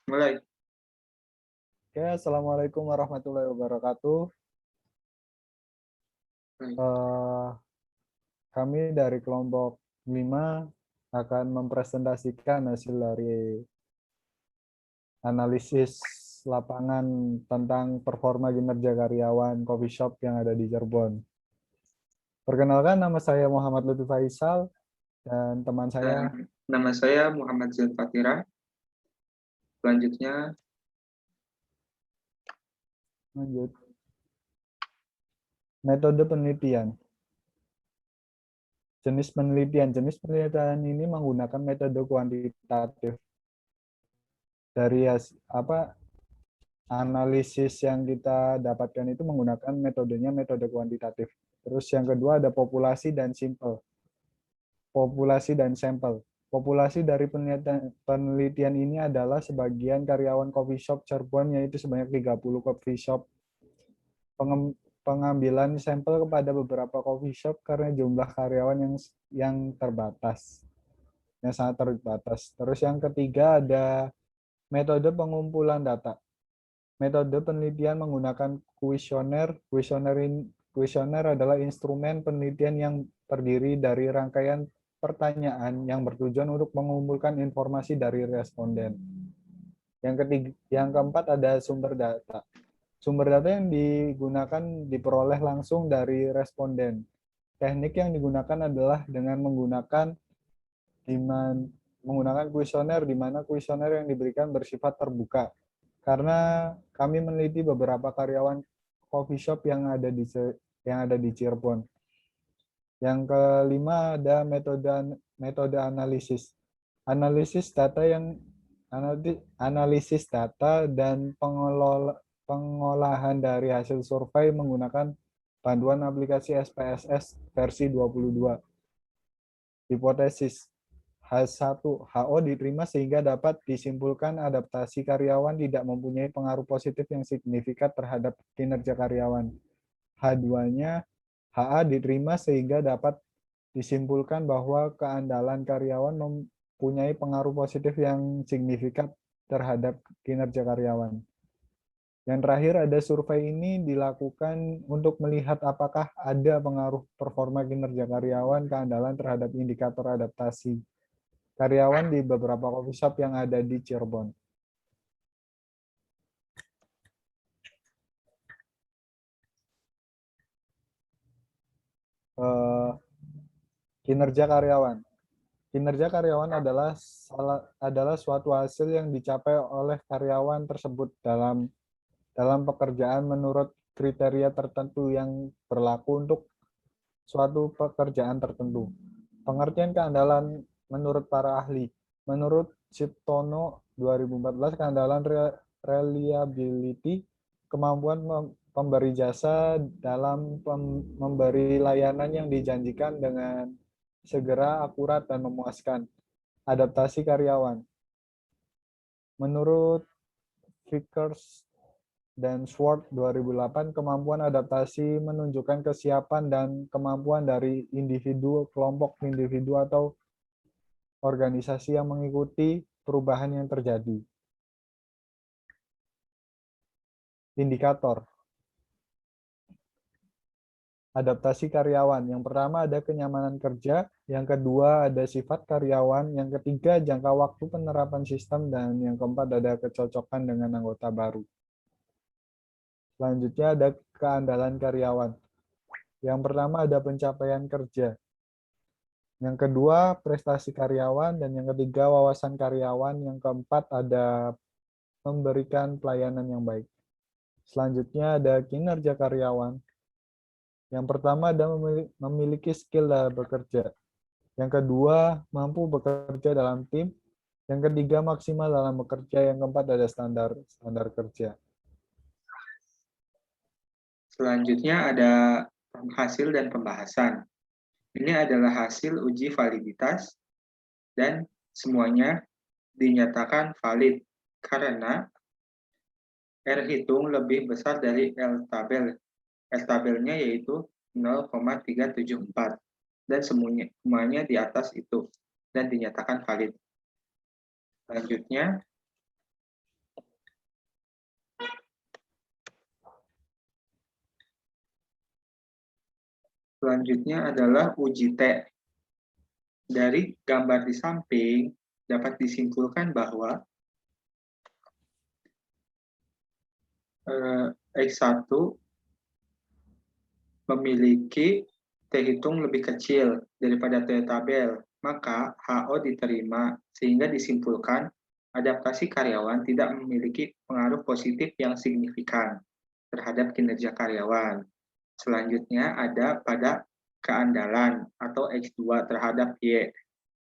Mulai. Oke, Assalamualaikum warahmatullahi wabarakatuh. Baik. Eh, Kami dari kelompok 5 akan mempresentasikan hasil dari analisis lapangan tentang performa kinerja karyawan coffee shop yang ada di Cirebon. Perkenalkan, nama saya Muhammad Lutfi Faisal dan teman saya. Nama saya Muhammad Zulfatira. Selanjutnya, Lanjut. Metode penelitian. Jenis penelitian ini menggunakan metode kuantitatif. Dari analisis yang kita dapatkan itu menggunakan metode kuantitatif. Terus yang kedua ada populasi dan sampel. Populasi dari penelitian ini adalah sebagian karyawan coffee shop Cirebon, yaitu sebanyak 30 coffee shop. Pengambilan sampel kepada beberapa coffee shop karena jumlah karyawan yang sangat terbatas. Terus yang ketiga ada metode pengumpulan data. Metode penelitian menggunakan kuesioner. Kuesioner adalah instrumen penelitian yang terdiri dari rangkaian pertanyaan yang bertujuan untuk mengumpulkan informasi dari responden. Yang keempat ada sumber data. Sumber data yang digunakan diperoleh langsung dari responden. Teknik yang digunakan adalah dengan menggunakan kuesioner, di mana kuesioner yang diberikan bersifat terbuka. Karena kami meneliti beberapa karyawan coffee shop yang ada di Cirebon. Yang kelima ada metode analisis. Analisis data dan pengolahan dari hasil survei menggunakan panduan aplikasi SPSS versi 22. Hipotesis. H1HO diterima sehingga dapat disimpulkan adaptasi karyawan tidak mempunyai pengaruh positif yang signifikan terhadap kinerja karyawan. H2-nya HA diterima sehingga dapat disimpulkan bahwa keandalan karyawan mempunyai pengaruh positif yang signifikan terhadap kinerja karyawan. Yang terakhir ada survei ini dilakukan untuk melihat apakah ada pengaruh performa kinerja karyawan keandalan terhadap indikator adaptasi karyawan di beberapa coffee shop yang ada di Cirebon. Kinerja karyawan. Kinerja karyawan adalah suatu hasil yang dicapai oleh karyawan tersebut dalam pekerjaan menurut kriteria tertentu yang berlaku untuk suatu pekerjaan tertentu. Pengertian keandalan menurut para ahli. Menurut Ciptono 2014, keandalan reliability, kemampuan pemberi jasa dalam memberi layanan yang dijanjikan dengan segera, akurat, dan memuaskan. Adaptasi karyawan. Menurut Vickers dan Swart 2008, kemampuan adaptasi menunjukkan kesiapan dan kemampuan dari individu, kelompok individu, atau organisasi yang mengikuti perubahan yang terjadi. Indikator. Adaptasi karyawan. Yang pertama ada kenyamanan kerja, yang kedua ada sifat karyawan, yang ketiga jangka waktu penerapan sistem, dan yang keempat ada kecocokan dengan anggota baru. Selanjutnya ada keandalan karyawan. Yang pertama ada pencapaian kerja. Yang kedua prestasi karyawan, dan yang ketiga wawasan karyawan, yang keempat ada memberikan pelayanan yang baik. Selanjutnya ada kinerja karyawan. Yang pertama ada memiliki skill dalam bekerja. Yang kedua, mampu bekerja dalam tim. Yang ketiga, maksimal dalam bekerja. Yang keempat, ada standar kerja. selanjutnya ada hasil dan pembahasan. Ini adalah hasil uji validitas dan semuanya dinyatakan valid karena R hitung lebih besar dari L tabel. L tabelnya yaitu 0,374 dan semuanya di atas itu dan dinyatakan valid. Selanjutnya Selanjutnya adalah uji T. Dari gambar di samping, dapat disimpulkan bahwa X1 memiliki T hitung lebih kecil daripada T tabel, maka HO diterima, sehingga disimpulkan adaptasi karyawan tidak memiliki pengaruh positif yang signifikan terhadap kinerja karyawan. Selanjutnya ada pada keandalan atau X2 terhadap Y.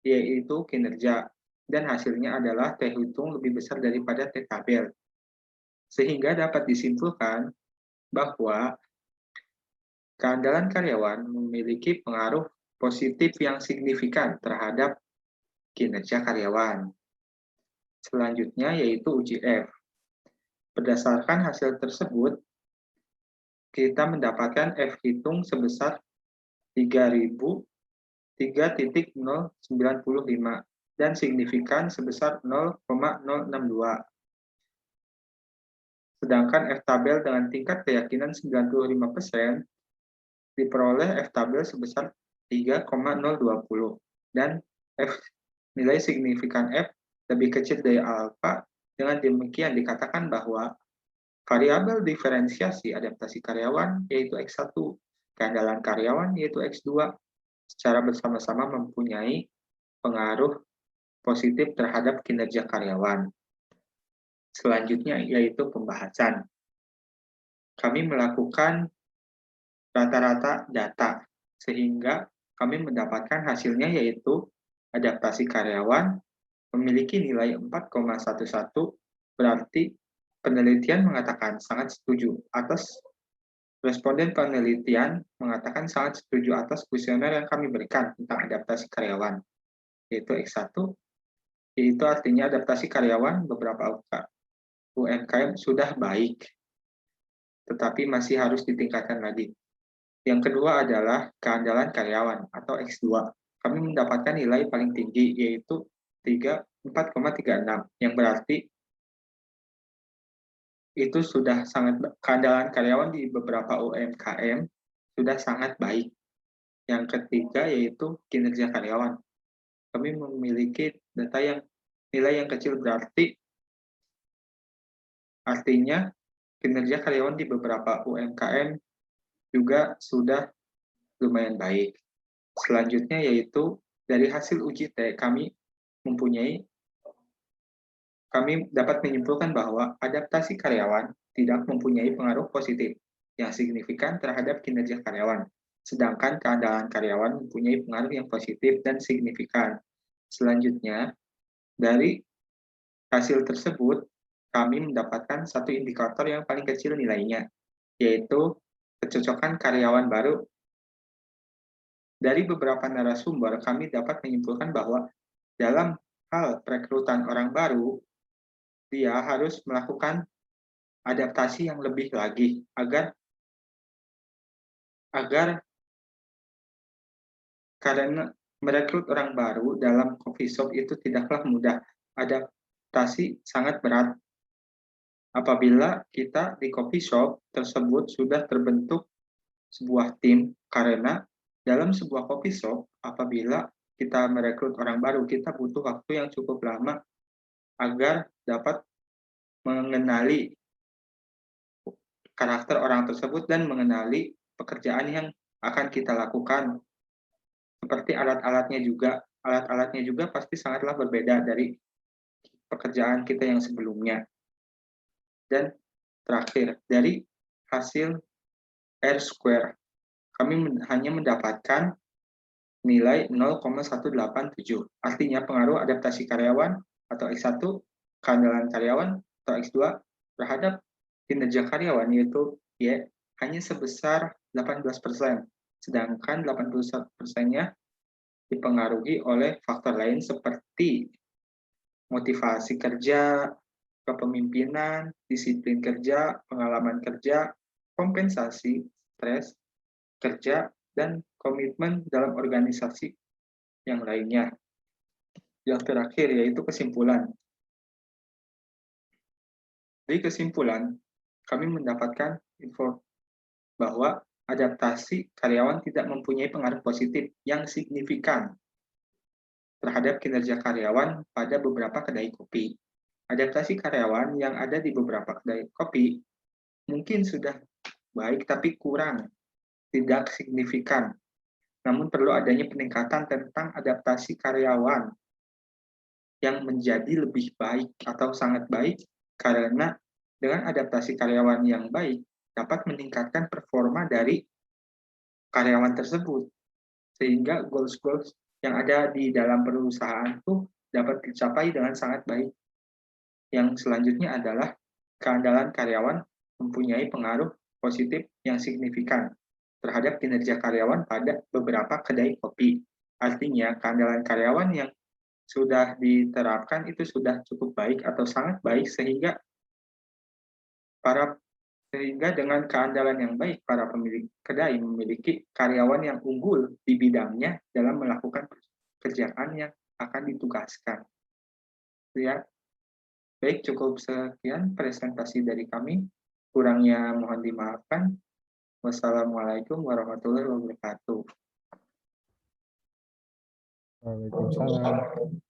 Y itu kinerja, dan hasilnya adalah T hitung lebih besar daripada T tabel. Sehingga dapat disimpulkan bahwa keandalan karyawan memiliki pengaruh positif yang signifikan terhadap kinerja karyawan. Selanjutnya yaitu uji F. Berdasarkan hasil tersebut, kita mendapatkan F hitung sebesar 3.095 dan signifikan sebesar 0,062. Sedangkan F tabel dengan tingkat keyakinan 95% diperoleh F tabel sebesar 3,020 dan nilai signifikan F lebih kecil dari alfa. Dengan demikian dikatakan bahwa variabel diferensiasi adaptasi karyawan yaitu X1, keandalan karyawan yaitu X2 secara bersama-sama mempunyai pengaruh positif terhadap kinerja karyawan. Selanjutnya yaitu pembahasan. Kami melakukan rata-rata data sehingga kami mendapatkan hasilnya yaitu adaptasi karyawan memiliki nilai 4,11, berarti penelitian mengatakan sangat setuju atas responden penelitian mengatakan sangat setuju atas kuesioner yang kami berikan tentang adaptasi karyawan, yaitu X1, yaitu artinya adaptasi karyawan beberapa UMKM sudah baik, tetapi masih harus ditingkatkan lagi. Yang kedua adalah keandalan karyawan atau X2. Kami mendapatkan nilai paling tinggi yaitu 4,36, yang berarti itu sudah sangat keandalan karyawan di beberapa UMKM sudah sangat baik. Yang ketiga yaitu kinerja karyawan. Kami memiliki data yang nilai yang kecil, berarti artinya kinerja karyawan di beberapa UMKM juga sudah lumayan baik. Selanjutnya yaitu dari hasil uji T kami dapat menyimpulkan bahwa adaptasi karyawan tidak mempunyai pengaruh positif yang signifikan terhadap kinerja karyawan, sedangkan keandalan karyawan mempunyai pengaruh yang positif dan signifikan. Selanjutnya, dari hasil tersebut, kami mendapatkan satu indikator yang paling kecil nilainya, yaitu kecocokan karyawan baru. Dari beberapa narasumber, kami dapat menyimpulkan bahwa dalam hal perekrutan orang baru, dia harus melakukan adaptasi yang lebih lagi agar karena merekrut orang baru dalam coffee shop itu tidaklah mudah. Adaptasi sangat berat apabila kita di coffee shop tersebut sudah terbentuk sebuah tim, karena dalam sebuah coffee shop apabila kita merekrut orang baru, kita butuh waktu yang cukup lama agar dapat mengenali karakter orang tersebut dan mengenali pekerjaan yang akan kita lakukan. Seperti alat-alatnya juga pasti sangatlah berbeda dari pekerjaan kita yang sebelumnya. Dan terakhir, dari hasil R-square, kami hanya mendapatkan nilai 0,187. Artinya pengaruh adaptasi karyawan atau X1, keandalan karyawan atau X2 terhadap kinerja karyawan yaitu Y hanya sebesar 18%, sedangkan 80%-nya dipengaruhi oleh faktor lain seperti motivasi kerja, kepemimpinan, disiplin kerja, pengalaman kerja, kompensasi, stres, kerja, dan komitmen dalam organisasi yang lainnya. Yang terakhir yaitu kesimpulan. Dari kesimpulan, kami mendapatkan info bahwa adaptasi karyawan tidak mempunyai pengaruh positif yang signifikan terhadap kinerja karyawan pada beberapa kedai kopi. Adaptasi karyawan yang ada di beberapa kedai kopi mungkin sudah baik tapi kurang, tidak signifikan. Namun perlu adanya peningkatan tentang adaptasi karyawan yang menjadi lebih baik atau sangat baik, karena dengan adaptasi karyawan yang baik dapat meningkatkan performa dari karyawan tersebut, sehingga goals-goals yang ada di dalam perusahaan itu dapat dicapai dengan sangat baik. Yang selanjutnya adalah keandalan karyawan mempunyai pengaruh positif yang signifikan terhadap kinerja karyawan pada beberapa kedai kopi. Artinya, keandalan karyawan yang sudah diterapkan itu sudah cukup baik atau sangat baik sehingga dengan keandalan yang baik para pemilik kedai memiliki karyawan yang unggul di bidangnya dalam melakukan pekerjaan yang akan ditugaskan. Ya, baik, cukup sekian presentasi dari kami. Kurangnya mohon dimaafkan. Wassalamualaikum warahmatullahi wabarakatuh. Waalaikumsalam.